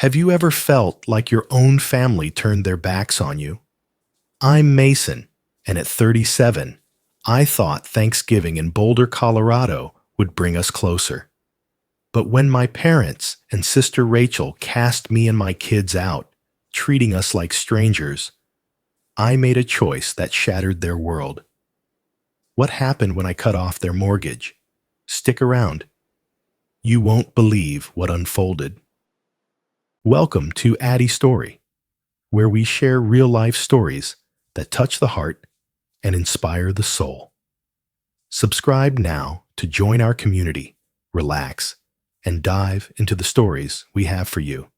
Have you ever felt like your own family turned their backs on you? I'm Mason, and at 37, I thought Thanksgiving in Boulder, Colorado would bring us closer. But when my parents and sister Rachel cast me and my kids out, treating us like strangers, I made a choice that shattered their world. What happened when I cut off their mortgage? Stick around. You won't believe what unfolded. Welcome to Addy Story, where we share real-life stories that touch the heart and inspire the soul. Subscribe now to join our community, relax, and dive into the stories we have for you.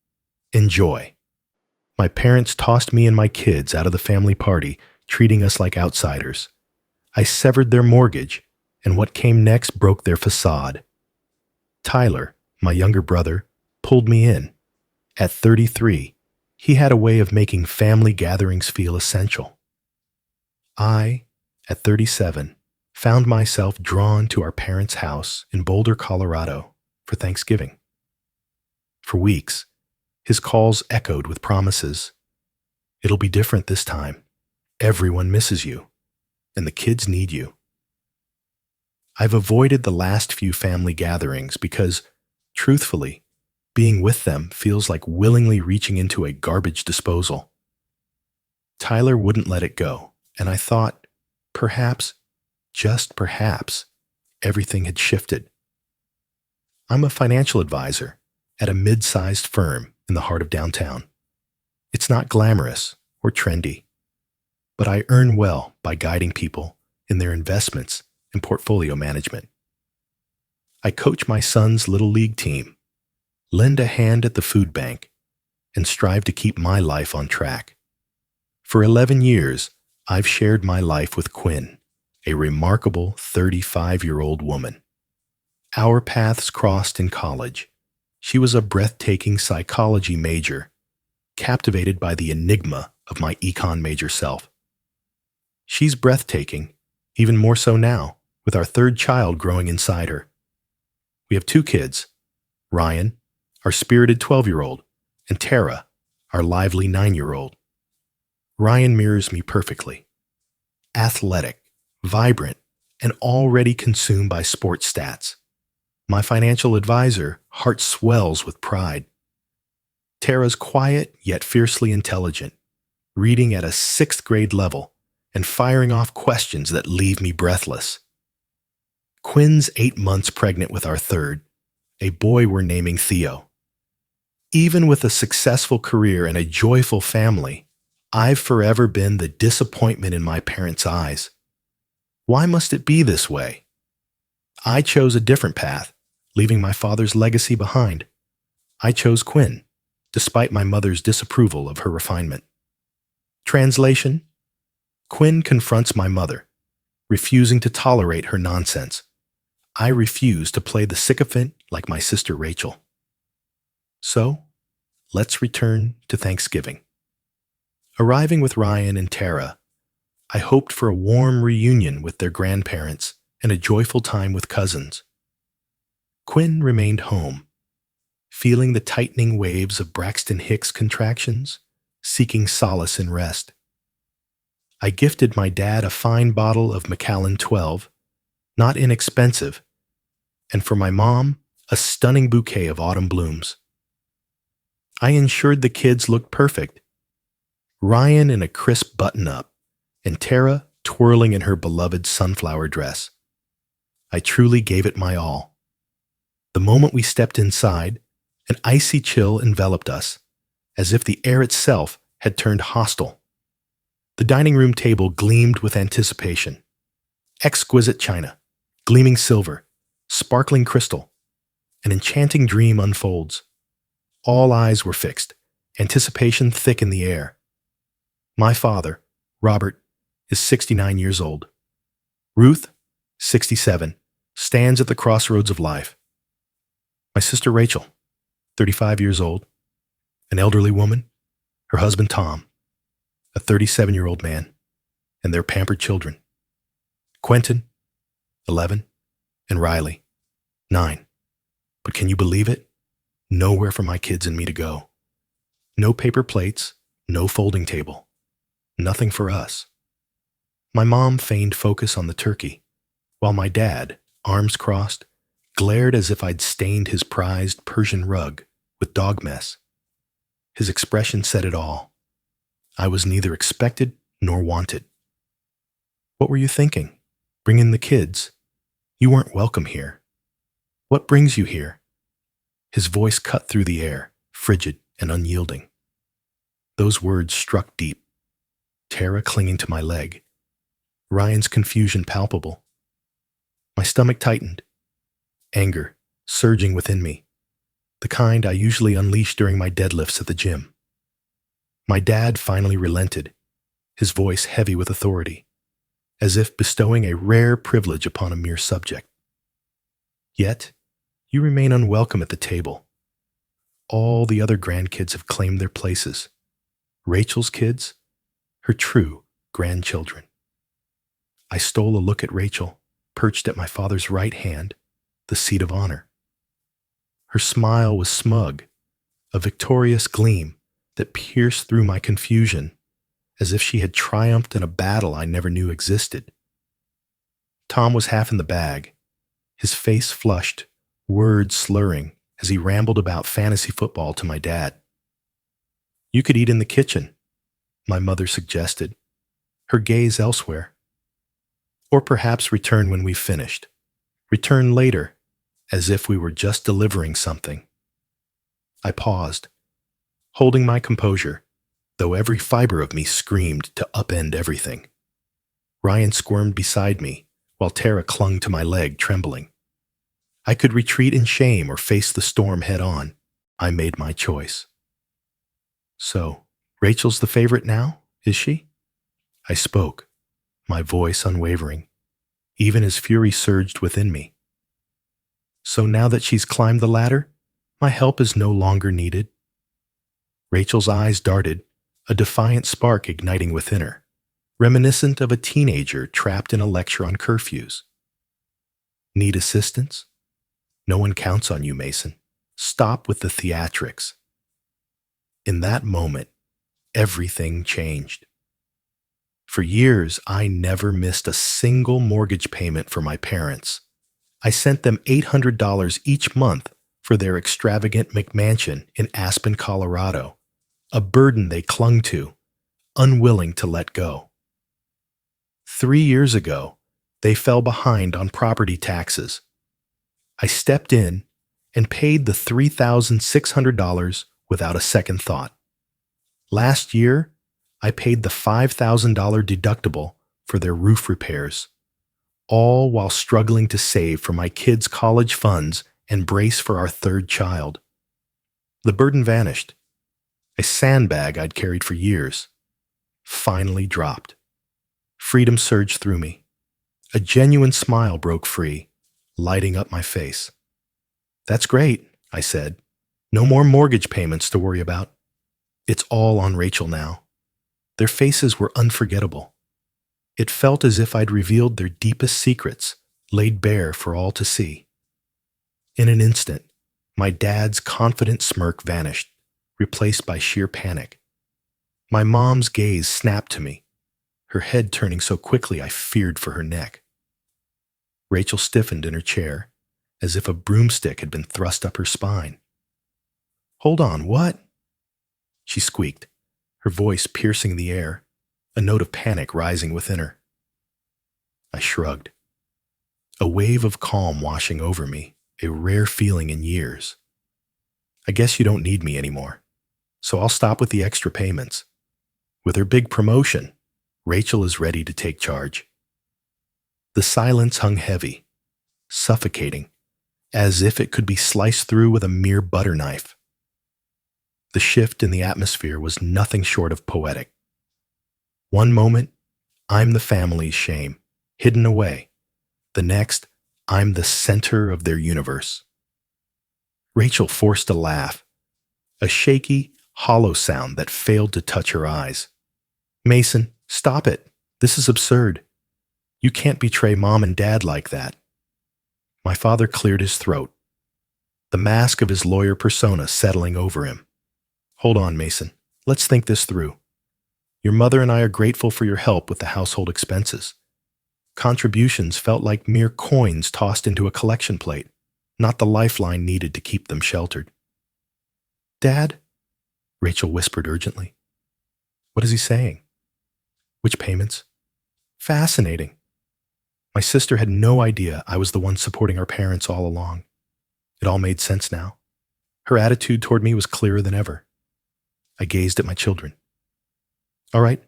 Enjoy. My parents tossed me and my kids out of the family party, treating us like outsiders. I severed their mortgage, and what came next broke their facade. Tyler, my younger brother, pulled me in. At 33, he had a way of making family gatherings feel essential. I, at 37, found myself drawn to our parents' house in Boulder, Colorado for Thanksgiving. For weeks, his calls echoed with promises. It'll be different this time. Everyone misses you, and the kids need you. I've avoided the last few family gatherings because, truthfully, being with them feels like willingly reaching into a garbage disposal. Tyler wouldn't let it go, and I thought, perhaps, just perhaps, everything had shifted. I'm a financial advisor at a mid-sized firm in the heart of downtown. It's not glamorous or trendy, but I earn well by guiding people in their investments and portfolio management. I coach my son's little league team, lend a hand at the food bank, and strive to keep my life on track. For 11 years, I've shared my life with Quinn, a remarkable 35-year-old woman. Our paths crossed in college. She was a breathtaking psychology major, captivated by the enigma of my econ major self. She's breathtaking, even more so now, with our third child growing inside her. We have 2 kids, Ryan, our spirited 12-year-old, and Tara, our lively 9-year-old. Ryan mirrors me perfectly. Athletic, vibrant, and already consumed by sports stats. My financial advisor, heart swells with pride. Tara's quiet yet fiercely intelligent, reading at a 6th grade level and firing off questions that leave me breathless. Quinn's 8 months pregnant with our third, a boy we're naming Theo. Even with a successful career and a joyful family, I've forever been the disappointment in my parents' eyes. Why must it be this way? I chose a different path, leaving my father's legacy behind. I chose Quinn, despite my mother's disapproval of her refinement. Translation: Quinn confronts my mother, refusing to tolerate her nonsense. I refuse to play the sycophant like my sister Rachel. So, let's return to Thanksgiving. Arriving with Ryan and Tara, I hoped for a warm reunion with their grandparents and a joyful time with cousins. Quinn remained home, feeling the tightening waves of Braxton Hicks contractions, seeking solace in rest. I gifted my dad a fine bottle of Macallan 12, not inexpensive, and for my mom, a stunning bouquet of autumn blooms. I ensured the kids looked perfect. Ryan in a crisp button-up, and Tara twirling in her beloved sunflower dress. I truly gave it my all. The moment we stepped inside, an icy chill enveloped us, as if the air itself had turned hostile. The dining room table gleamed with anticipation. Exquisite china, gleaming silver, sparkling crystal. An enchanting dream unfolds. All eyes were fixed, anticipation thick in the air. My father, Robert, is 69 years old. Ruth, 67, stands at the crossroads of life. My sister Rachel, 35 years old, an elderly woman, her husband Tom, a 37-year-old man, and their pampered children. Quentin, 11, and Riley, 9. But can you believe it? Nowhere for my kids and me to go. No paper plates, no folding table. Nothing for us. My mom feigned focus on the turkey, while my dad, arms crossed, glared as if I'd stained his prized Persian rug with dog mess. His expression said it all. I was neither expected nor wanted. What were you thinking? Bring in the kids. You weren't welcome here. What brings you here? His voice cut through the air, frigid and unyielding. Those words struck deep. Tara clinging to my leg. Ryan's confusion palpable. My stomach tightened. Anger surging within me, the kind I usually unleash during my deadlifts at the gym. My dad finally relented, his voice heavy with authority, as if bestowing a rare privilege upon a mere subject. Yet, you remain unwelcome at the table. All the other grandkids have claimed their places. Rachel's kids, her true grandchildren. I stole a look at Rachel, perched at my father's right hand, the seat of honor. Her smile was smug, a victorious gleam that pierced through my confusion, as if she had triumphed in a battle I never knew existed. Tom was half in the bag, his face flushed, words slurring as he rambled about fantasy football to my dad. You could eat in the kitchen, my mother suggested, her gaze elsewhere. Or perhaps return when we've finished. Return later, as if we were just delivering something. I paused, holding my composure, though every fiber of me screamed to upend everything. Ryan squirmed beside me, while Tara clung to my leg, trembling. I could retreat in shame or face the storm head on. I made my choice. So, Rachel's the favorite now, is she? I spoke, my voice unwavering, even as fury surged within me. So now that she's climbed the ladder, my help is no longer needed. Rachel's eyes darted, a defiant spark igniting within her, reminiscent of a teenager trapped in a lecture on curfews. Need assistance? No one counts on you, Mason. Stop with the theatrics. In that moment, everything changed. For years, I never missed a single mortgage payment for my parents. I sent them $800 each month for their extravagant McMansion in Aspen, Colorado, a burden they clung to, unwilling to let go. 3 years ago, they fell behind on property taxes. I stepped in and paid the $3,600 without a second thought. Last year, I paid the $5,000 deductible for their roof repairs, all while struggling to save for my kids' college funds and brace for our third child. The burden vanished. A sandbag I'd carried for years finally dropped. Freedom surged through me. A genuine smile broke free, lighting up my face. That's great, I said. No more mortgage payments to worry about. It's all on Rachel now. Their faces were unforgettable. It felt as if I'd revealed their deepest secrets, laid bare for all to see. In an instant, my dad's confident smirk vanished, replaced by sheer panic. My mom's gaze snapped to me, her head turning so quickly I feared for her neck. Rachel stiffened in her chair, as if a broomstick had been thrust up her spine. Hold on, what? She squeaked, her voice piercing the air, a note of panic rising within her. I shrugged. A wave of calm washing over me, a rare feeling in years. I guess you don't need me anymore, so I'll stop with the extra payments. With her big promotion, Rachel is ready to take charge. The silence hung heavy, suffocating, as if it could be sliced through with a mere butter knife. The shift in the atmosphere was nothing short of poetic. One moment, I'm the family's shame, hidden away. The next, I'm the center of their universe. Rachel forced a laugh, a shaky, hollow sound that failed to touch her eyes. Mason, stop it. This is absurd. You can't betray Mom and Dad like that. My father cleared his throat, the mask of his lawyer persona settling over him. Hold on, Mason. Let's think this through. Your mother and I are grateful for your help with the household expenses. Contributions felt like mere coins tossed into a collection plate, not the lifeline needed to keep them sheltered. Dad? Rachel whispered urgently. What is he saying? Which payments? Fascinating. My sister had no idea I was the one supporting our parents all along. It all made sense now. Her attitude toward me was clearer than ever. I gazed at my children. All right,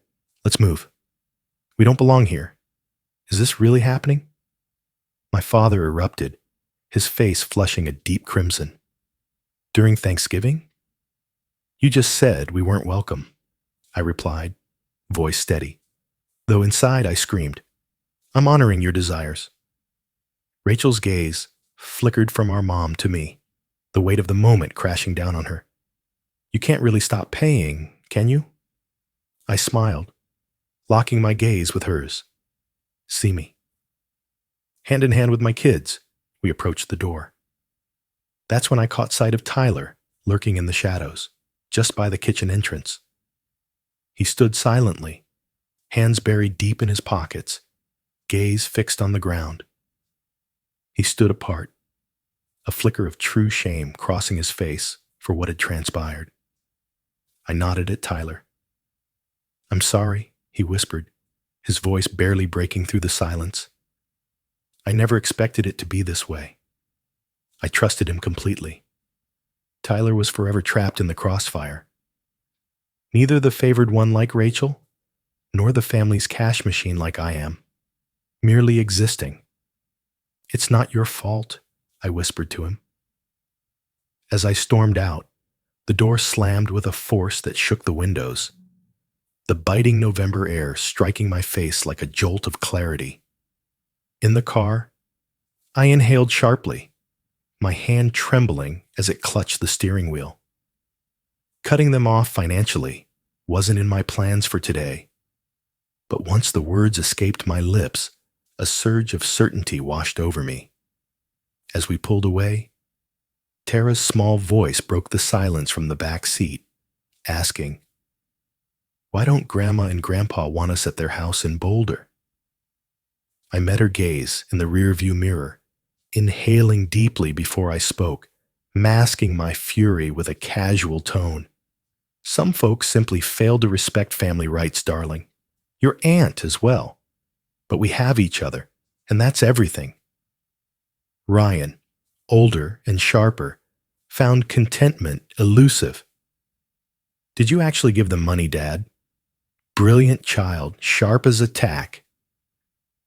let's move. We don't belong here. Is this really happening? My father erupted, his face flushing a deep crimson. During Thanksgiving? You just said we weren't welcome, I replied, voice steady, though inside I screamed, I'm honoring your desires. Rachel's gaze flickered from our mom to me, the weight of the moment crashing down on her. You can't really stop paying, can you? I smiled, locking my gaze with hers. See me. Hand in hand with my kids, we approached the door. That's when I caught sight of Tyler lurking in the shadows, just by the kitchen entrance. He stood silently, hands buried deep in his pockets, gaze fixed on the ground. He stood apart, a flicker of true shame crossing his face for what had transpired. I nodded at Tyler. I'm sorry, he whispered, his voice barely breaking through the silence. I never expected it to be this way. I trusted him completely. Tyler was forever trapped in the crossfire. Neither the favored one like Rachel, nor the family's cash machine like I am. Merely existing. It's not your fault, I whispered to him. As I stormed out, the door slammed with a force that shook the windows, the biting November air striking my face like a jolt of clarity. In the car, I inhaled sharply, my hand trembling as it clutched the steering wheel. Cutting them off financially wasn't in my plans for today, but once the words escaped my lips, a surge of certainty washed over me. As we pulled away, Tara's small voice broke the silence from the back seat, asking, Why don't Grandma and Grandpa want us at their house in Boulder? I met her gaze in the rearview mirror, inhaling deeply before I spoke, masking my fury with a casual tone. Some folks simply fail to respect family rights, darling. Your aunt as well. But we have each other, and that's everything. Ryan, older and sharper, found contentment elusive. Did you actually give them money, Dad? Brilliant child, sharp as a tack.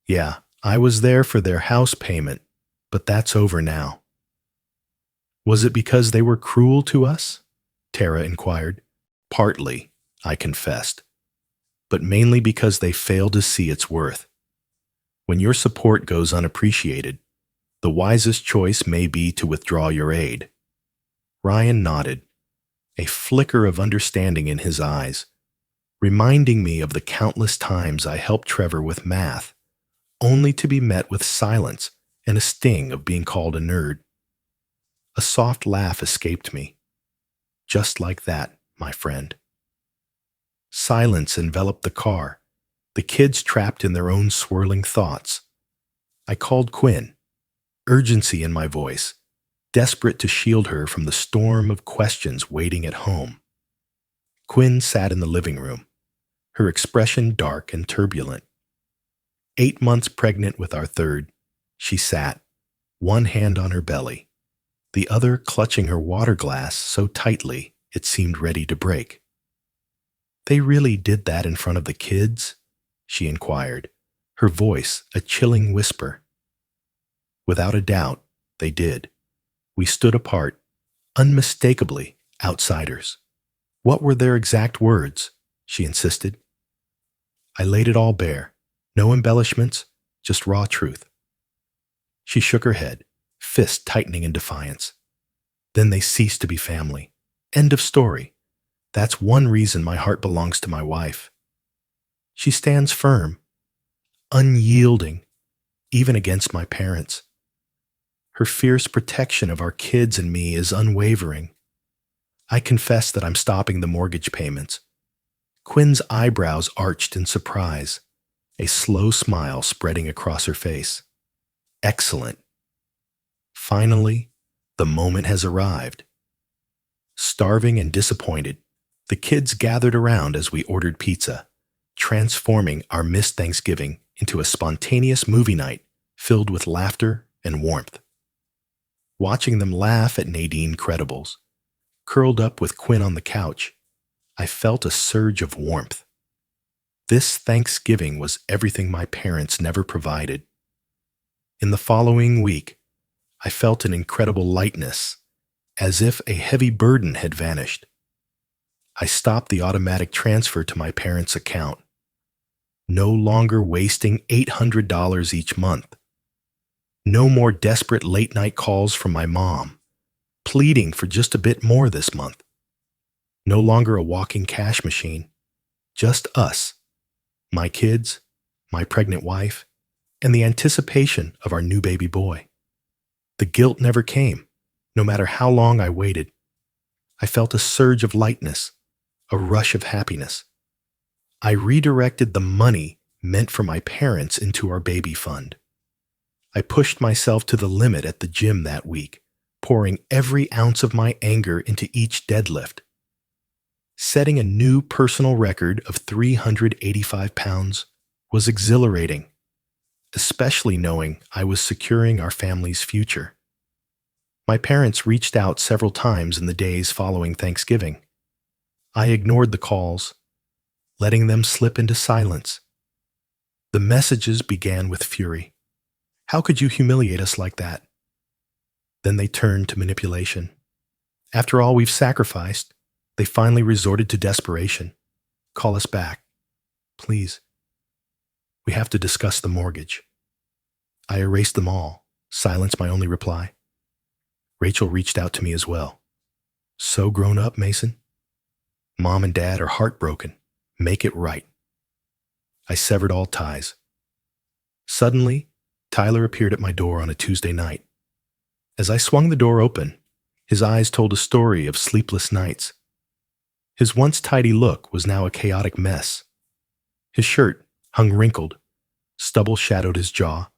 Yeah, I was there for their house payment, but that's over now. Was it because they were cruel to us? Tara inquired. Partly, I confessed, but mainly because they failed to see its worth. When your support goes unappreciated, the wisest choice may be to withdraw your aid. Ryan nodded, a flicker of understanding in his eyes, reminding me of the countless times I helped Trevor with math, only to be met with silence and a sting of being called a nerd. A soft laugh escaped me. Just like that, my friend. Silence enveloped the car, the kids trapped in their own swirling thoughts. I called Quinn, urgency in my voice, desperate to shield her from the storm of questions waiting at home. Quinn sat in the living room, her expression dark and turbulent. 8 months pregnant with our third, she sat, one hand on her belly, the other clutching her water glass so tightly it seemed ready to break. They really did that in front of the kids? She inquired, her voice a chilling whisper. Without a doubt, they did. We stood apart, unmistakably outsiders. What were their exact words? She insisted. I laid it all bare, no embellishments, just raw truth. She shook her head, fist tightening in defiance. Then they ceased to be family. End of story. That's one reason my heart belongs to my wife. She stands firm, unyielding, even against my parents. Her fierce protection of our kids and me is unwavering. I confess that I'm stopping the mortgage payments. Quinn's eyebrows arched in surprise, a slow smile spreading across her face. Excellent. Finally, the moment has arrived. Starving and disappointed, the kids gathered around as we ordered pizza, transforming our missed Thanksgiving into a spontaneous movie night filled with laughter and warmth. Watching them laugh at Nadine Credibles, curled up with Quinn on the couch, I felt a surge of warmth. This Thanksgiving was everything my parents never provided. In the following week, I felt an incredible lightness, as if a heavy burden had vanished. I stopped the automatic transfer to my parents' account, no longer wasting $800 each month. No more desperate late-night calls from my mom, pleading for just a bit more this month. No longer a walking cash machine, just us, my kids, my pregnant wife, and the anticipation of our new baby boy. The guilt never came, no matter how long I waited. I felt a surge of lightness, a rush of happiness. I redirected the money meant for my parents into our baby fund. I pushed myself to the limit at the gym that week, pouring every ounce of my anger into each deadlift. Setting a new personal record of 385 pounds was exhilarating, especially knowing I was securing our family's future. My parents reached out several times in the days following Thanksgiving. I ignored the calls, letting them slip into silence. The messages began with fury. How could you humiliate us like that? Then they turned to manipulation. After all we've sacrificed, they finally resorted to desperation. Call us back. Please. We have to discuss the mortgage. I erased them all, silence my only reply. Rachel reached out to me as well. So grown up, Mason? Mom and Dad are heartbroken. Make it right. I severed all ties. Suddenly, Tyler appeared at my door on a Tuesday night. As I swung the door open, his eyes told a story of sleepless nights. His once tidy look was now a chaotic mess. His shirt hung wrinkled, stubble shadowed his jaw,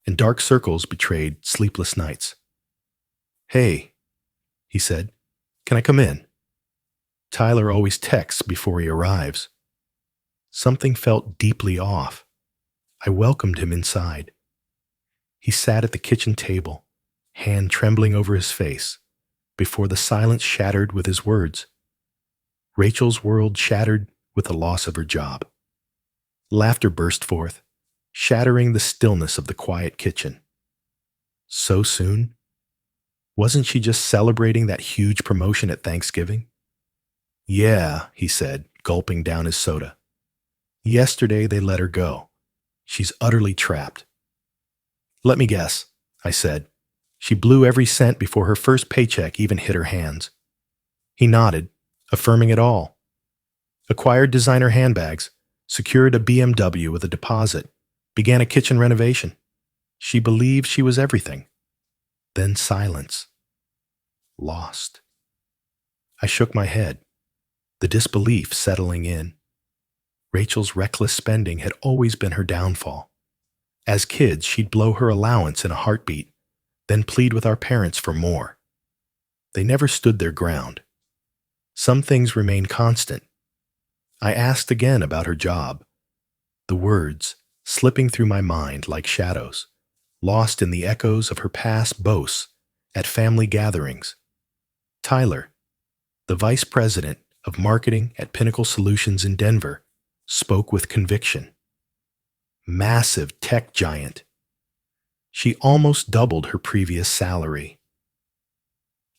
and dark circles betrayed sleepless nights. "Hey," he said, "can I come in?" Tyler always texts before he arrives. Something felt deeply off. I welcomed him inside. He sat at the kitchen table, hand trembling over his face, before the silence shattered with his words. Rachel's world shattered with the loss of her job. Laughter burst forth, shattering the stillness of the quiet kitchen. So soon? Wasn't she just celebrating that huge promotion at Thanksgiving? "Yeah," he said, gulping down his soda. "Yesterday they let her go. She's utterly trapped." "Let me guess," I said. "She blew every cent before her first paycheck even hit her hands." He nodded, affirming it all. Acquired designer handbags, secured a BMW with a deposit, began a kitchen renovation. She believed she was everything. Then silence. Lost. I shook my head, the disbelief settling in. Rachel's reckless spending had always been her downfall. As kids, she'd blow her allowance in a heartbeat, then plead with our parents for more. They never stood their ground. Some things remained constant. I asked again about her job. The words, slipping through my mind like shadows, lost in the echoes of her past boasts at family gatherings. Tyler, the vice president of marketing at Pinnacle Solutions in Denver, spoke with conviction. Massive tech giant. She almost doubled her previous salary.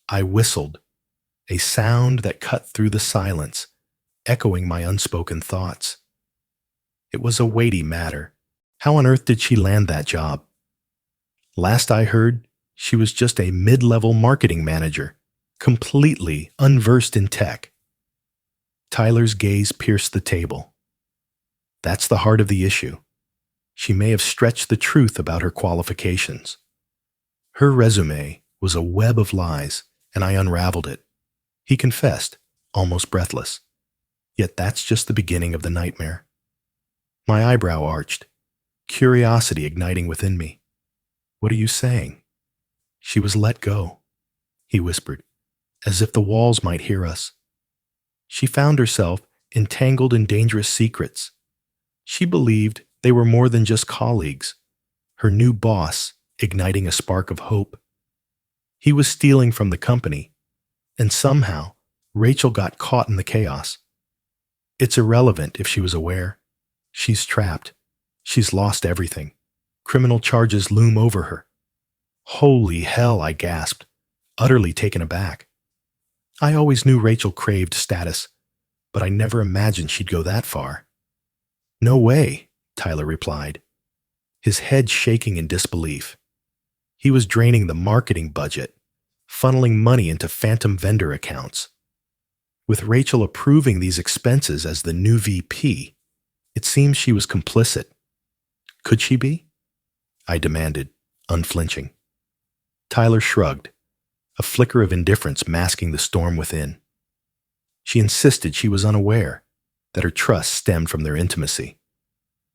I whistled, a sound that cut through the silence, echoing my unspoken thoughts. It was a weighty matter. How on earth did she land that job? Last I heard, she was just a mid-level marketing manager, completely unversed in tech. Tyler's gaze pierced the table. That's the heart of the issue. She may have stretched the truth about her qualifications. Her resume was a web of lies, and I unraveled it. He confessed, almost breathless. Yet that's just the beginning of the nightmare. My eyebrow arched, curiosity igniting within me. What are you saying? She was let go, he whispered, as if the walls might hear us. She found herself entangled in dangerous secrets. She believed they were more than just colleagues, her new boss igniting a spark of hope. He was stealing from the company, and somehow Rachel got caught in the chaos. It's irrelevant if she was aware. She's trapped. She's lost everything. Criminal charges loom over her. Holy hell, I gasped, utterly taken aback. I always knew Rachel craved status, but I never imagined she'd go that far. No way, Tyler replied, his head shaking in disbelief. He was draining the marketing budget, funneling money into phantom vendor accounts. With Rachel approving these expenses as the new VP, it seems she was complicit. Could she be? I demanded, unflinching. Tyler shrugged, a flicker of indifference masking the storm within. She insisted she was unaware, that her trust stemmed from their intimacy.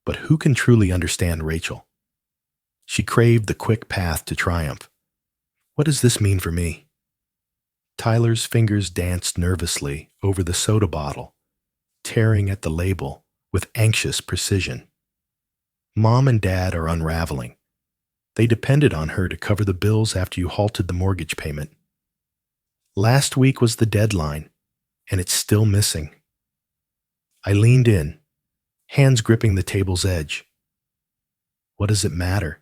But who can truly understand Rachel? She craved the quick path to triumph. What does this mean for me? Tyler's fingers danced nervously over the soda bottle, tearing at the label with anxious precision. Mom and Dad are unraveling. They depended on her to cover the bills after you halted the mortgage payment. Last week was the deadline, and it's still missing. I leaned in, hands gripping the table's edge. What does it matter?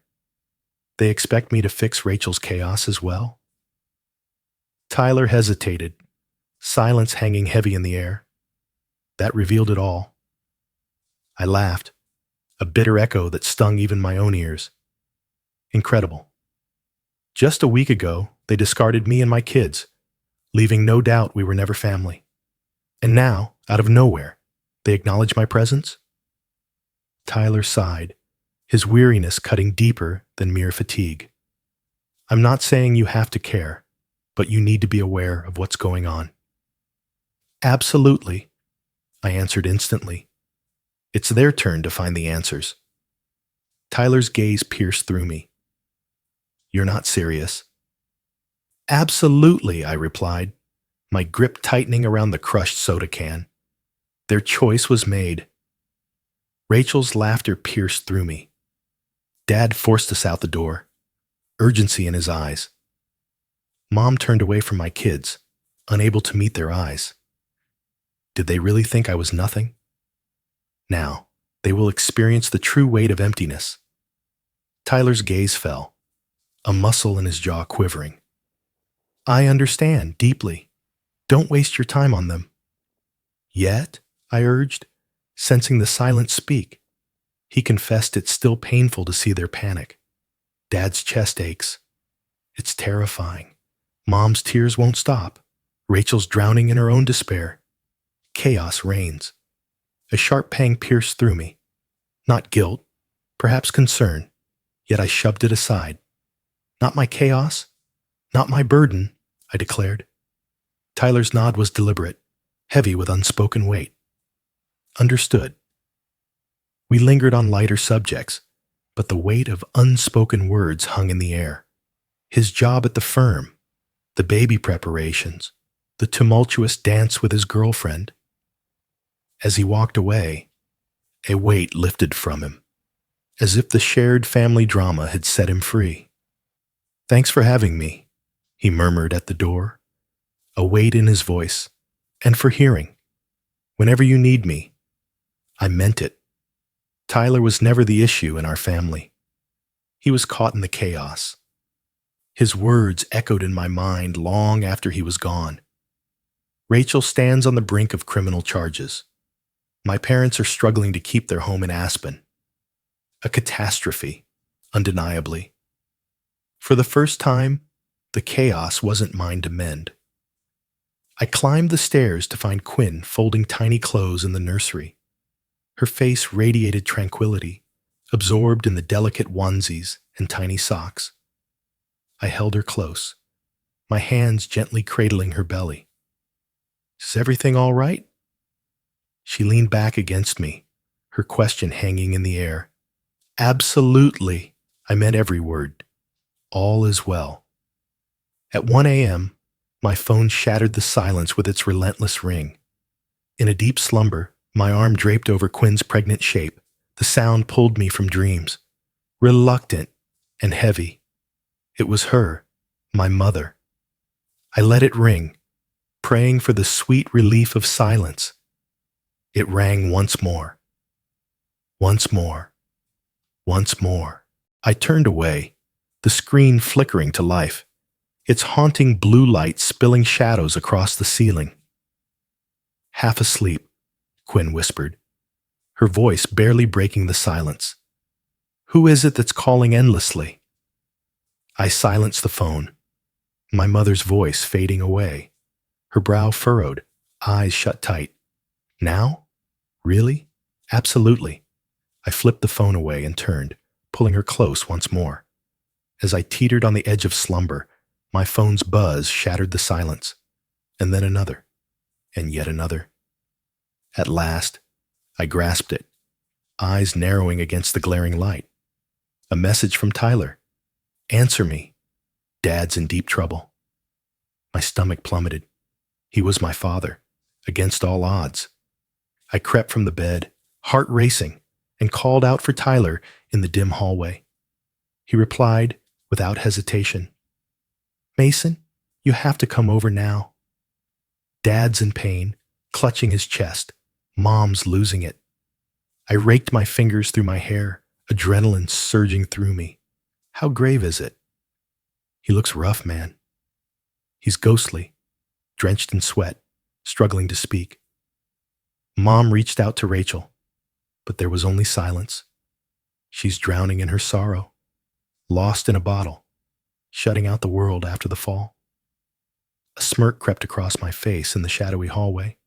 They expect me to fix Rachel's chaos as well? Tyler hesitated, silence hanging heavy in the air. That revealed it all. I laughed, a bitter echo that stung even my own ears. Incredible. Just a week ago, they discarded me and my kids, leaving no doubt we were never family. And now, out of nowhere, they acknowledge my presence? Tyler sighed, his weariness cutting deeper than mere fatigue. I'm not saying you have to care, but you need to be aware of what's going on. Absolutely, I answered instantly. It's their turn to find the answers. Tyler's gaze pierced through me. You're not serious. Absolutely, I replied, my grip tightening around the crushed soda can. Their choice was made. Rachel's laughter pierced through me. Dad forced us out the door, urgency in his eyes. Mom turned away from my kids, unable to meet their eyes. Did they really think I was nothing? Now, they will experience the true weight of emptiness. Tyler's gaze fell, a muscle in his jaw quivering. I understand, deeply. Don't waste your time on them. Yet, I urged, sensing the silence speak. He confessed it's still painful to see their panic. Dad's chest aches. It's terrifying. Mom's tears won't stop. Rachel's drowning in her own despair. Chaos reigns. A sharp pang pierced through me. Not guilt, perhaps concern, yet I shoved it aside. Not my chaos, not my burden, I declared. Tyler's nod was deliberate, heavy with unspoken weight. Understood. We lingered on lighter subjects, but the weight of unspoken words hung in the air. His job at the firm, the baby preparations, the tumultuous dance with his girlfriend. As he walked away, a weight lifted from him, as if the shared family drama had set him free. Thanks for having me, he murmured at the door, a weight in his voice, and for hearing. Whenever you need me. I meant it. Tyler was never the issue in our family. He was caught in the chaos. His words echoed in my mind long after he was gone. Rachel stands on the brink of criminal charges. My parents are struggling to keep their home in Aspen. A catastrophe, undeniably. For the first time, the chaos wasn't mine to mend. I climbed the stairs to find Quinn folding tiny clothes in the nursery. Her face radiated tranquility, absorbed in the delicate onesies and tiny socks. I held her close, my hands gently cradling her belly. Is everything all right? She leaned back against me, her question hanging in the air. Absolutely. I meant every word. All is well. At 1 a.m., my phone shattered the silence with its relentless ring. In a deep slumber, my arm draped over Quinn's pregnant shape, the sound pulled me from dreams. Reluctant and heavy. It was her, my mother. I let it ring, praying for the sweet relief of silence. It rang once more. Once more. Once more. I turned away, the screen flickering to life, its haunting blue light spilling shadows across the ceiling. Half asleep, Quinn whispered, her voice barely breaking the silence. Who is it that's calling endlessly? I silenced the phone, my mother's voice fading away, her brow furrowed, eyes shut tight. Now? Really? Absolutely. I flipped the phone away and turned, pulling her close once more. As I teetered on the edge of slumber, my phone's buzz shattered the silence, and then another, and yet another. At last, I grasped it, eyes narrowing against the glaring light. A message from Tyler. Answer me. Dad's in deep trouble. My stomach plummeted. He was my father, against all odds. I crept from the bed, heart racing, and called out for Tyler in the dim hallway. He replied without hesitation. Mason, you have to come over now. Dad's in pain, clutching his chest. Mom's losing it. I raked my fingers through my hair, adrenaline surging through me. How grave is it? He looks rough, man. He's ghostly, drenched in sweat, struggling to speak. Mom reached out to Rachel, but there was only silence. She's drowning in her sorrow, lost in a bottle, shutting out the world after the fall. A smirk crept across my face in the shadowy hallway.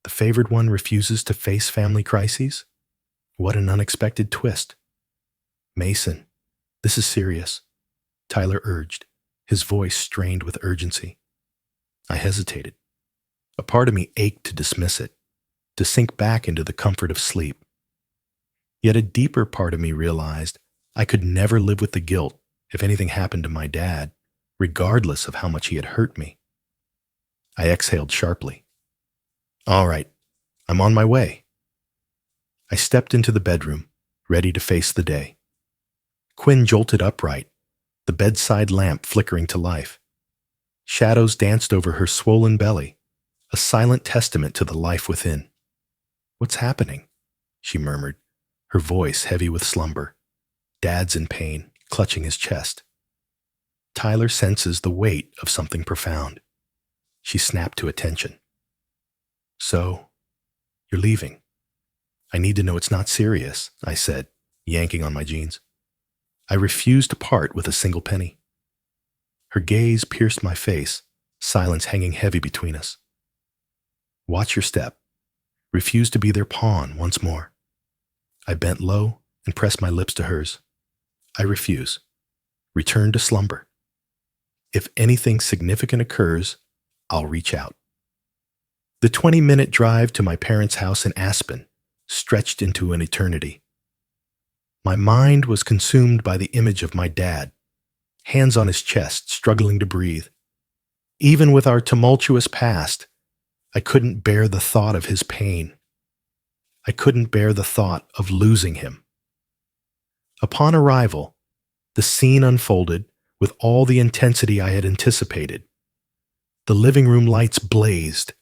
The favored one refuses to face family crises? What an unexpected twist. Mason, this is serious, Tyler urged, his voice strained with urgency. I hesitated. A part of me ached to dismiss it, to sink back into the comfort of sleep. Yet a deeper part of me realized I could never live with the guilt if anything happened to my dad, regardless of how much he had hurt me. I exhaled sharply. All right, I'm on my way. I stepped into the bedroom, ready to face the day. Quinn jolted upright, the bedside lamp flickering to life. Shadows danced over her swollen belly, a silent testament to the life within. What's happening? She murmured, her voice heavy with slumber. Dad's in pain, clutching his chest. Tyler senses the weight of something profound. She snapped to attention. So, you're leaving. I need to know it's not serious, I said, yanking on my jeans. I refused to part with a single penny. Her gaze pierced my face, silence hanging heavy between us. Watch your step. Refuse to be their pawn once more. I bent low and pressed my lips to hers. I refuse. Return to slumber. If anything significant occurs, I'll reach out. The 20-minute drive to my parents' house in Aspen stretched into an eternity. My mind was consumed by the image of my dad, hands on his chest, struggling to breathe. Even with our tumultuous past, I couldn't bear the thought of his pain. I couldn't bear the thought of losing him. Upon arrival, the scene unfolded with all the intensity I had anticipated. The living room lights blazed,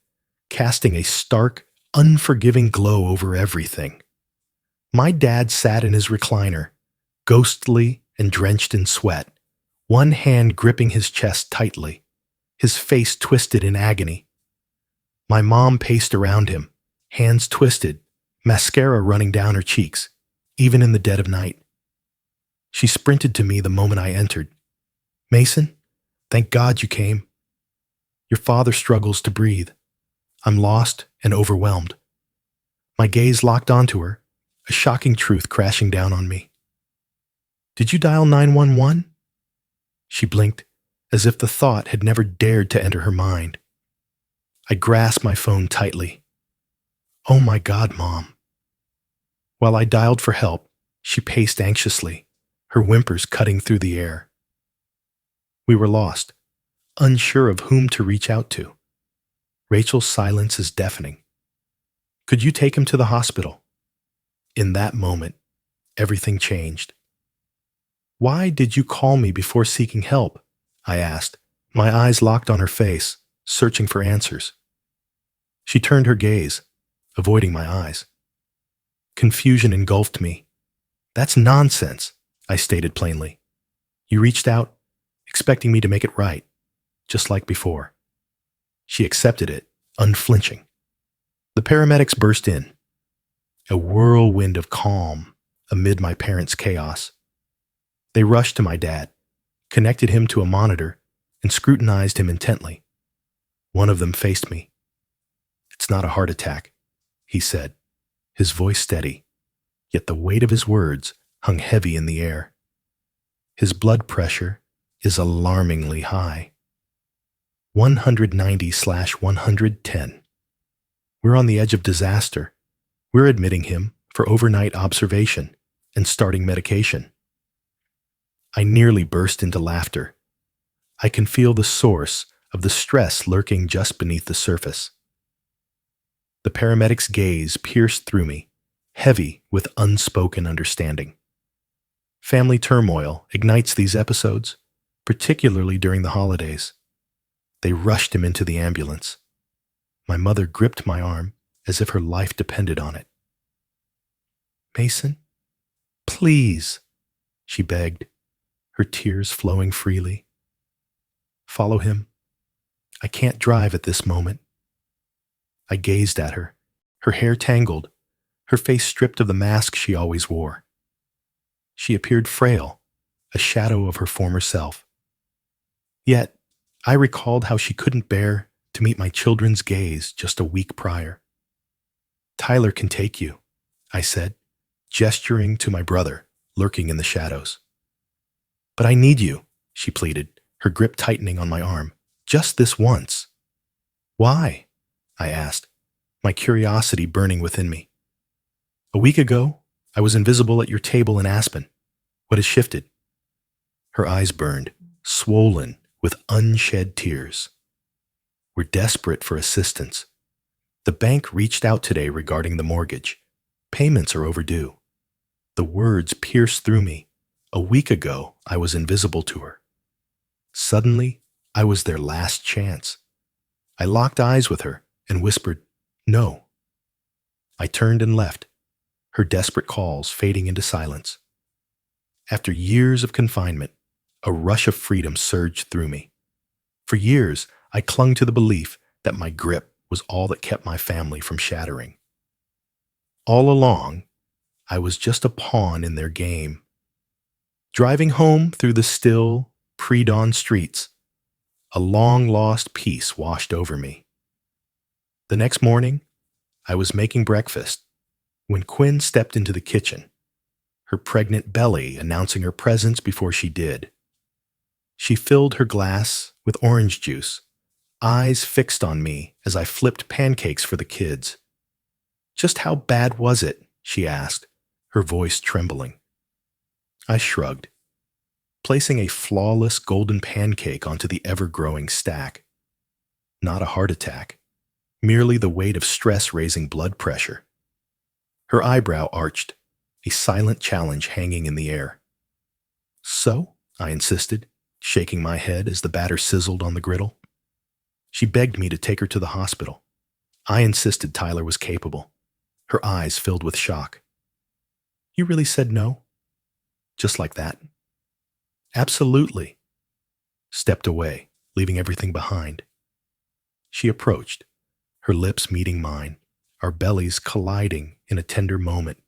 casting a stark, unforgiving glow over everything. My dad sat in his recliner, ghostly and drenched in sweat, one hand gripping his chest tightly, his face twisted in agony. My mom paced around him, hands twisted, mascara running down her cheeks, even in the dead of night. She sprinted to me the moment I entered. Mason, thank God you came. Your father struggles to breathe. I'm lost and overwhelmed. My gaze locked onto her, a shocking truth crashing down on me. Did you dial 911? She blinked, as if the thought had never dared to enter her mind. I grasped my phone tightly. "Oh my God, Mom." While I dialed for help, she paced anxiously, her whimpers cutting through the air. We were lost, unsure of whom to reach out to. Rachel's silence is deafening. "Could you take him to the hospital?" In that moment, everything changed. "Why did you call me before seeking help?" I asked, my eyes locked on her face, searching for answers. She turned her gaze, avoiding my eyes. Confusion engulfed me. "That's nonsense," I stated plainly. "You reached out, expecting me to make it right, just like before." She accepted it, unflinching. The paramedics burst in, a whirlwind of calm amid my parents' chaos. They rushed to my dad, connected him to a monitor, and scrutinized him intently. One of them faced me. "It's not a heart attack," he said, his voice steady, yet the weight of his words hung heavy in the air. "His blood pressure is alarmingly high. 190/110. We're on the edge of disaster. We're admitting him for overnight observation and starting medication." I nearly burst into laughter. I can feel the source of the stress lurking just beneath the surface. The paramedic's gaze pierced through me, heavy with unspoken understanding. Family turmoil ignites these episodes, particularly during the holidays. They rushed him into the ambulance. My mother gripped my arm as if her life depended on it. "Mason, please," she begged, her tears flowing freely. "Follow him. I can't drive at this moment." I gazed at her, her hair tangled, her face stripped of the mask she always wore. She appeared frail, a shadow of her former self. Yet, I recalled how she couldn't bear to meet my children's gaze just a week prior. "Tyler can take you," I said, gesturing to my brother, lurking in the shadows. "But I need you," she pleaded, her grip tightening on my arm. "Just this once." "Why?" I asked, my curiosity burning within me. "A week ago, I was invisible at your table in Aspen. What has shifted?" Her eyes burned, swollen with unshed tears. "We're desperate for assistance. The bank reached out today regarding the mortgage. Payments are overdue." The words pierced through me. A week ago, I was invisible to her. Suddenly, I was their last chance. I locked eyes with her and whispered, "No." I turned and left, her desperate calls fading into silence. After years of confinement, a rush of freedom surged through me. For years, I clung to the belief that my grip was all that kept my family from shattering. All along, I was just a pawn in their game. Driving home through the still, pre-dawn streets, a long-lost peace washed over me. The next morning, I was making breakfast when Quinn stepped into the kitchen, her pregnant belly announcing her presence before she did. She filled her glass with orange juice, eyes fixed on me as I flipped pancakes for the kids. "Just how bad was it?" she asked, her voice trembling. I shrugged, placing a flawless golden pancake onto the ever-growing stack. Not a heart attack, merely the weight of stress raising blood pressure. Her eyebrow arched, a silent challenge hanging in the air. "So?" I insisted, shaking my head as the batter sizzled on the griddle. She begged me to take her to the hospital. I insisted Tyler was capable. Her eyes filled with shock. "You really said no?" Just like that. "Absolutely." Stepped away, leaving everything behind. She approached, her lips meeting mine, our bellies colliding in a tender moment.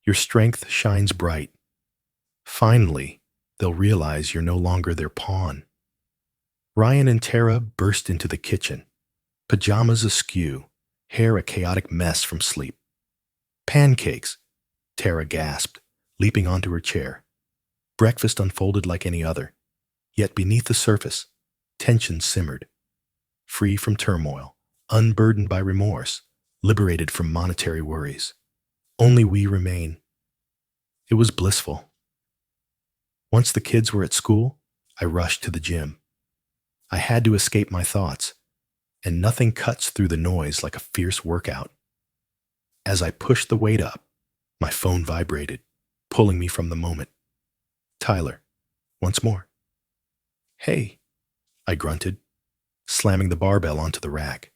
"Your strength shines bright. Finally, they'll realize you're no longer their pawn." Ryan and Tara burst into the kitchen, pajamas askew, hair a chaotic mess from sleep. "Pancakes," Tara gasped, leaping onto her chair. Breakfast unfolded like any other, yet beneath the surface, tension simmered. Free from turmoil, unburdened by remorse, liberated from monetary worries. Only we remain. It was blissful. Once the kids were at school, I rushed to the gym. I had to escape my thoughts, and nothing cuts through the noise like a fierce workout. As I pushed the weight up, my phone vibrated, pulling me from the moment. Tyler, once more. Hey, I grunted, slamming the barbell onto the rack.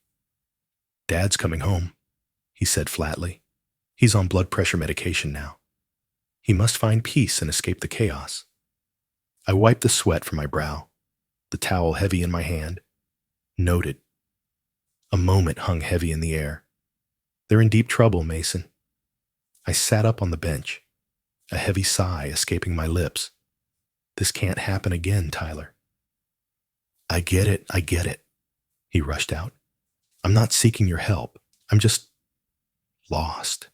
Dad's coming home, he said flatly. He's on blood pressure medication now. He must find peace and escape the chaos. I wiped the sweat from my brow, the towel heavy in my hand. Noted. A moment hung heavy in the air. They're in deep trouble, Mason. I sat up on the bench, a heavy sigh escaping my lips. This can't happen again, Tyler. I get it, he rushed out. I'm not seeking your help. I'm just lost.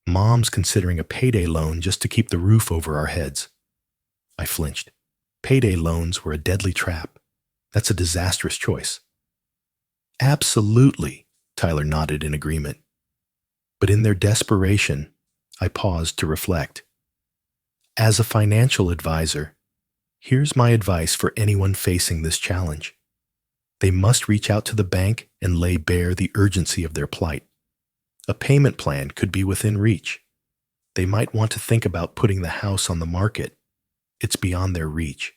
Mom's considering a payday loan just to keep the roof over our heads. I flinched. Payday loans were a deadly trap. That's a disastrous choice. Absolutely, Tyler nodded in agreement. But in their desperation, I paused to reflect. As a financial advisor, here's my advice for anyone facing this challenge. They must reach out to the bank and lay bare the urgency of their plight. A payment plan could be within reach. They might want to think about putting the house on the market. It's beyond their reach.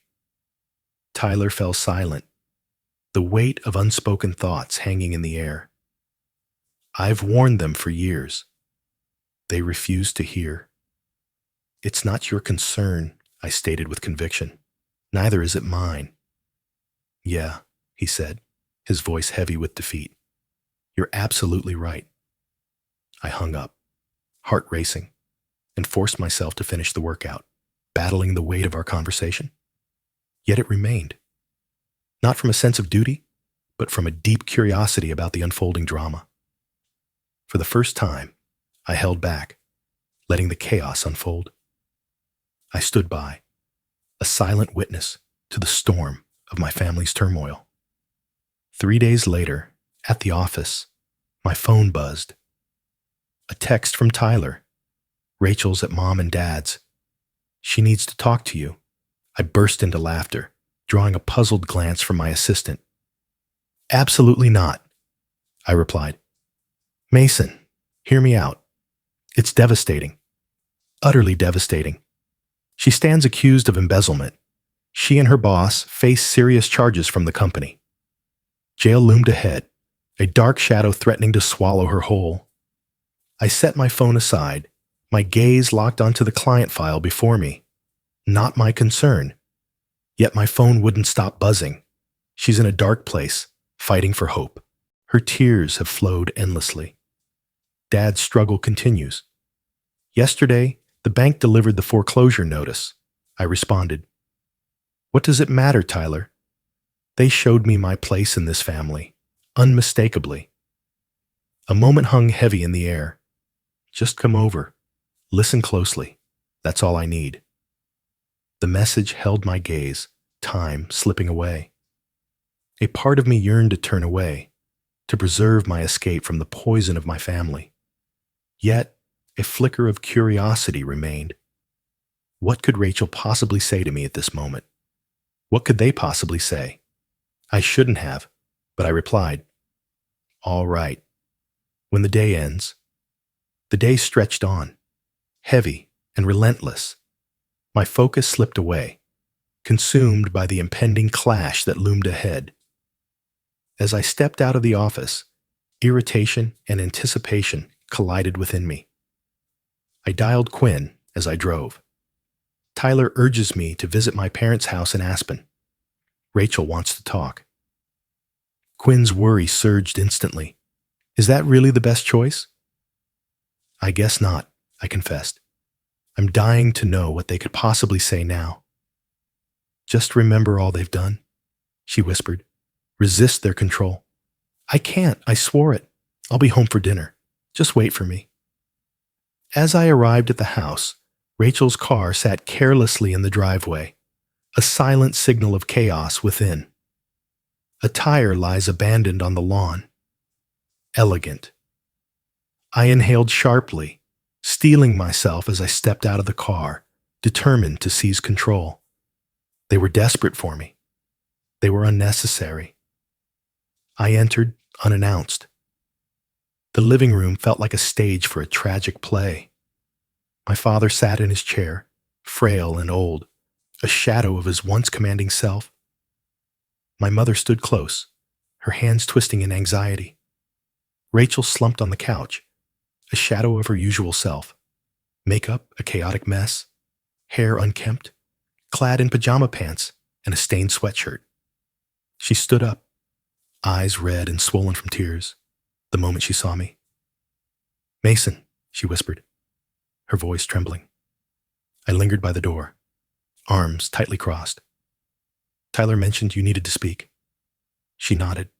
Tyler fell silent, the weight of unspoken thoughts hanging in the air. I've warned them for years. They refuse to hear. It's not your concern, I stated with conviction. Neither is it mine. Yeah, he said, his voice heavy with defeat. You're absolutely right. I hung up, heart racing, and forced myself to finish the workout, battling the weight of our conversation. Yet it remained. Not from a sense of duty, but from a deep curiosity about the unfolding drama. For the first time, I held back, letting the chaos unfold. I stood by, a silent witness to the storm of my family's turmoil. 3 days later, at the office, my phone buzzed. A text from Tyler. Rachel's at Mom and Dad's. She needs to talk to you. I burst into laughter, drawing a puzzled glance from my assistant. Absolutely not, I replied. Mason, hear me out. It's devastating. Utterly devastating. She stands accused of embezzlement. She and her boss face serious charges from the company. Jail loomed ahead, a dark shadow threatening to swallow her whole. I set my phone aside, my gaze locked onto the client file before me. Not my concern. Yet my phone wouldn't stop buzzing. She's in a dark place, fighting for hope. Her tears have flowed endlessly. Dad's struggle continues. Yesterday, the bank delivered the foreclosure notice. I responded. What does it matter, Tyler? They showed me my place in this family, unmistakably. A moment hung heavy in the air. Just come over. Listen closely. That's all I need. The message held my gaze, time slipping away. A part of me yearned to turn away, to preserve my escape from the poison of my family. Yet, a flicker of curiosity remained. What could Rachel possibly say to me at this moment? What could they possibly say? I shouldn't have, but I replied, all right. When the day ends. The day stretched on, heavy and relentless. My focus slipped away, consumed by the impending clash that loomed ahead. As I stepped out of the office, irritation and anticipation collided within me. I dialed Quinn as I drove. Tyler urges me to visit my parents' house in Aspen. Rachel wants to talk. Quinn's worry surged instantly. Is that really the best choice? I guess not, I confessed. I'm dying to know what they could possibly say now. Just remember all they've done, she whispered. Resist their control. I can't, I swore it. I'll be home for dinner. Just wait for me. As I arrived at the house, Rachel's car sat carelessly in the driveway, a silent signal of chaos within. A tire lies abandoned on the lawn, elegant. I inhaled sharply, steeling myself as I stepped out of the car, determined to seize control. They were desperate for me. They were unnecessary. I entered unannounced. The living room felt like a stage for a tragic play. My father sat in his chair, frail and old, a shadow of his once commanding self. My mother stood close, her hands twisting in anxiety. Rachel slumped on the couch, a shadow of her usual self. Makeup a chaotic mess, hair unkempt, clad in pajama pants and a stained sweatshirt. She stood up, eyes red and swollen from tears, the moment she saw me. "Mason," she whispered, her voice trembling. I lingered by the door, arms tightly crossed. "Tyler mentioned you needed to speak." She nodded.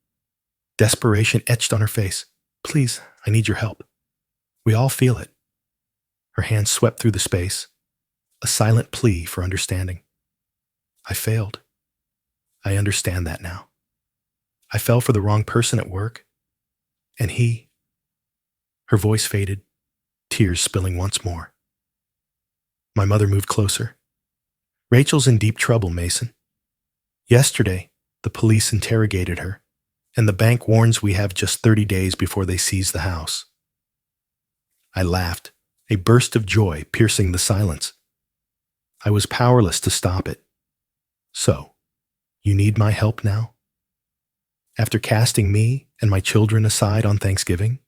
Desperation etched on her face. "Please, I need your help. We all feel it." Her hands swept through the space, a silent plea for understanding. I failed. I understand that now. I fell for the wrong person at work, and he... Her voice faded, tears spilling once more. My mother moved closer. "Rachel's in deep trouble, Mason. Yesterday, the police interrogated her, and the bank warns we have just 30 days before they seize the house." I laughed, a burst of joy piercing the silence. I was powerless to stop it. "So, you need my help now? After casting me and my children aside on Thanksgiving?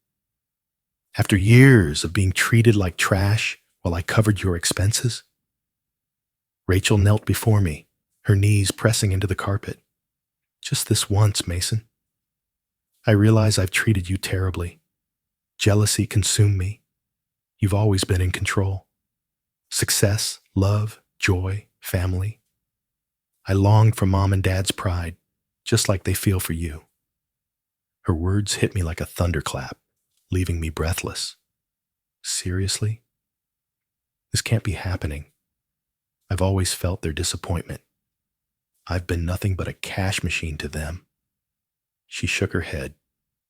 After years of being treated like trash while I covered your expenses?" Rachel knelt before me, her knees pressing into the carpet. "Just this once, Mason. I realize I've treated you terribly. Jealousy consumed me. You've always been in control. Success, love, joy, family. I longed for Mom and Dad's pride, just like they feel for you." Her words hit me like a thunderclap, leaving me breathless. Seriously? This can't be happening. I've always felt their disappointment. I've been nothing but a cash machine to them. She shook her head,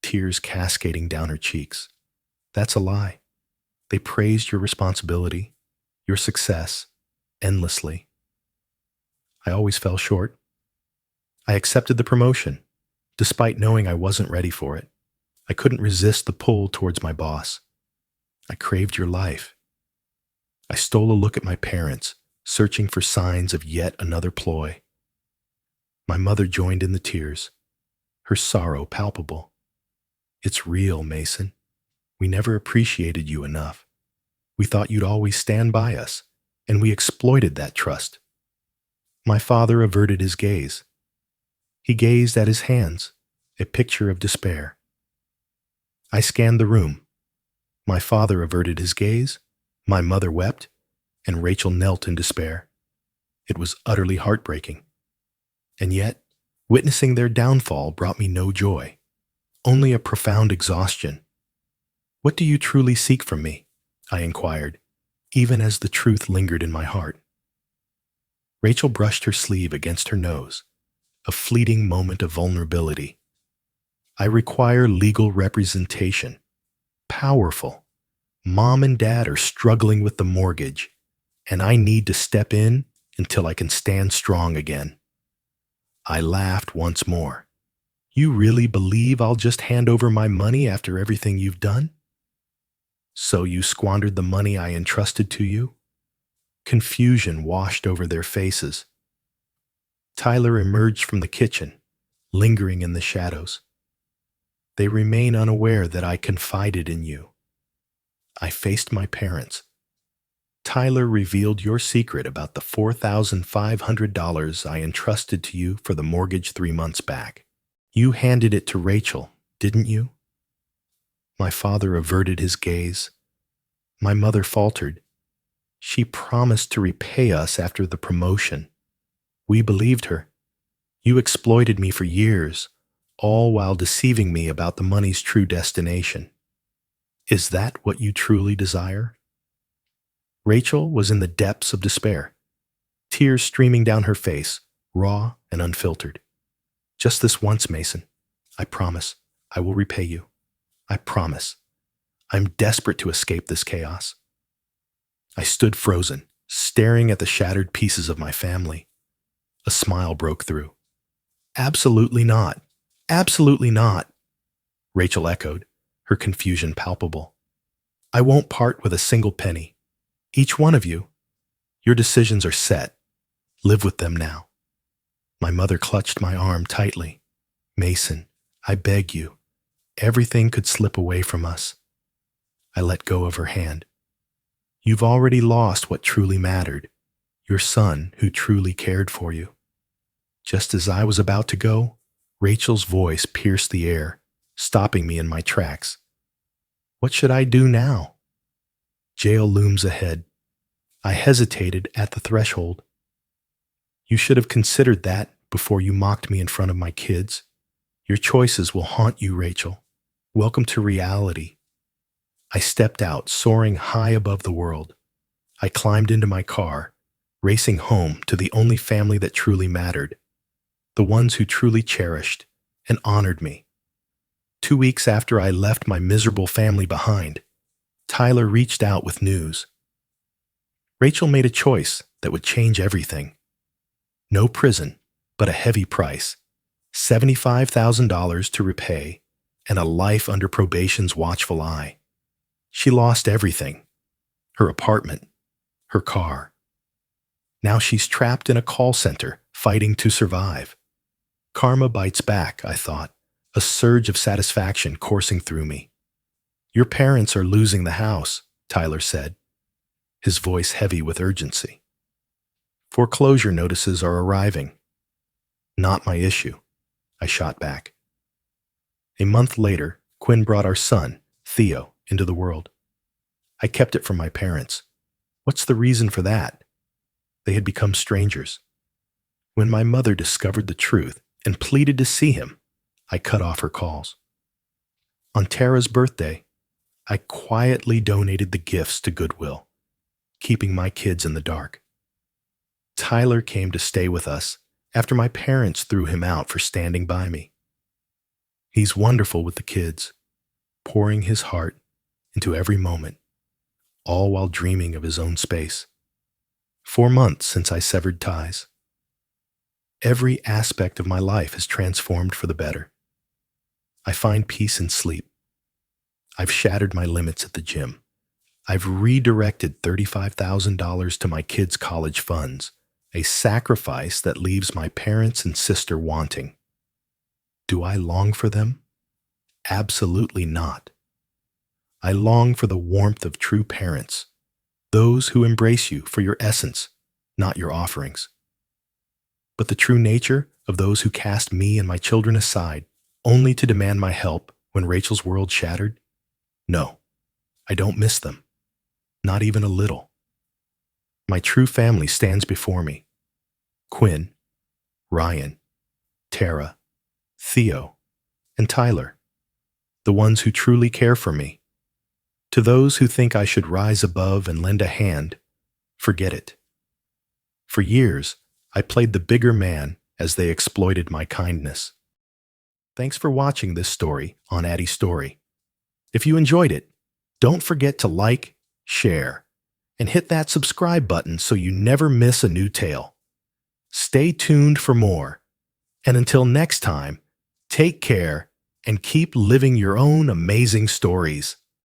tears cascading down her cheeks. "That's a lie. They praised your responsibility, your success, endlessly. I always fell short. I accepted the promotion, despite knowing I wasn't ready for it. I couldn't resist the pull towards my boss. I craved your life. I stole a look at my parents, searching for signs of yet another ploy." My mother joined in the tears, her sorrow palpable. "It's real, Mason. We never appreciated you enough. We thought you'd always stand by us, and we exploited that trust." My father averted his gaze. He gazed at his hands, a picture of despair. I scanned the room. My father averted his gaze, my mother wept, and Rachel knelt in despair. It was utterly heartbreaking. And yet, witnessing their downfall brought me no joy, only a profound exhaustion. "What do you truly seek from me?" I inquired, even as the truth lingered in my heart. Rachel brushed her sleeve against her nose, a fleeting moment of vulnerability. "I require legal representation. Powerful. Mom and Dad are struggling with the mortgage, and I need to step in until I can stand strong again." I laughed once more. "You really believe I'll just hand over my money after everything you've done? So you squandered the money I entrusted to you?" Confusion washed over their faces. Tyler emerged from the kitchen, lingering in the shadows. "They remain unaware that I confided in you." I faced my parents. "Tyler revealed your secret about the $4,500 I entrusted to you for the mortgage 3 months back. You handed it to Rachel, didn't you?" My father averted his gaze. My mother faltered. "She promised to repay us after the promotion. We believed her. You exploited me for years, all while deceiving me about the money's true destination. Is that what you truly desire?" Rachel was in the depths of despair, tears streaming down her face, raw and unfiltered. "Just this once, Mason. I promise I will repay you. I promise. I'm desperate to escape this chaos. I stood frozen, staring at the shattered pieces of my family. A smile broke through. Absolutely not. Absolutely not, Rachel echoed, her confusion palpable. I won't part with a single penny. Each one of you, your decisions are set. Live with them now. My mother clutched my arm tightly. Mason, I beg you. Everything could slip away from us. I let go of her hand. You've already lost what truly mattered, your son who truly cared for you. Just as I was about to go, Rachel's voice pierced the air, stopping me in my tracks. What should I do now? Jail looms ahead. I hesitated at the threshold. You should have considered that before you mocked me in front of my kids. Your choices will haunt you, Rachel. Welcome to reality. I stepped out, soaring high above the world. I climbed into my car, racing home to the only family that truly mattered, the ones who truly cherished and honored me. 2 weeks after I left my miserable family behind, Tyler reached out with news. Rachel made a choice that would change everything. No prison, but a heavy price, $75,000 to repay, and a life under probation's watchful eye. She lost everything. Her apartment, her car. Now she's trapped in a call center, fighting to survive. Karma bites back, I thought, a surge of satisfaction coursing through me. Your parents are losing the house, Tyler said, his voice heavy with urgency. Foreclosure notices are arriving. Not my issue, I shot back. A month later, Quinn brought our son, Theo, into the world. I kept it from my parents. What's the reason for that? They had become strangers. When my mother discovered the truth and pleaded to see him, I cut off her calls. On Tara's birthday, I quietly donated the gifts to Goodwill, keeping my kids in the dark. Tyler came to stay with us after my parents threw him out for standing by me. He's wonderful with the kids, pouring his heart into every moment, all while dreaming of his own space. 4 months since I severed ties. Every aspect of my life has transformed for the better. I find peace in sleep. I've shattered my limits at the gym. I've redirected $35,000 to my kids' college funds, a sacrifice that leaves my parents and sister wanting. Do I long for them? Absolutely not. I long for the warmth of true parents, those who embrace you for your essence, not your offerings. But the true nature of those who cast me and my children aside only to demand my help when Rachel's world shattered? No, I don't miss them, not even a little. My true family stands before me. Quinn, Ryan, Tara, Theo, and Tyler, the ones who truly care for me. To those who think I should rise above and lend a hand, forget it. For years, I played the bigger man as they exploited my kindness. Thanks for watching this story on Addy Story. If you enjoyed it, don't forget to like, share, and hit that subscribe button so you never miss a new tale. Stay tuned for more, and until next time, take care and keep living your own amazing stories.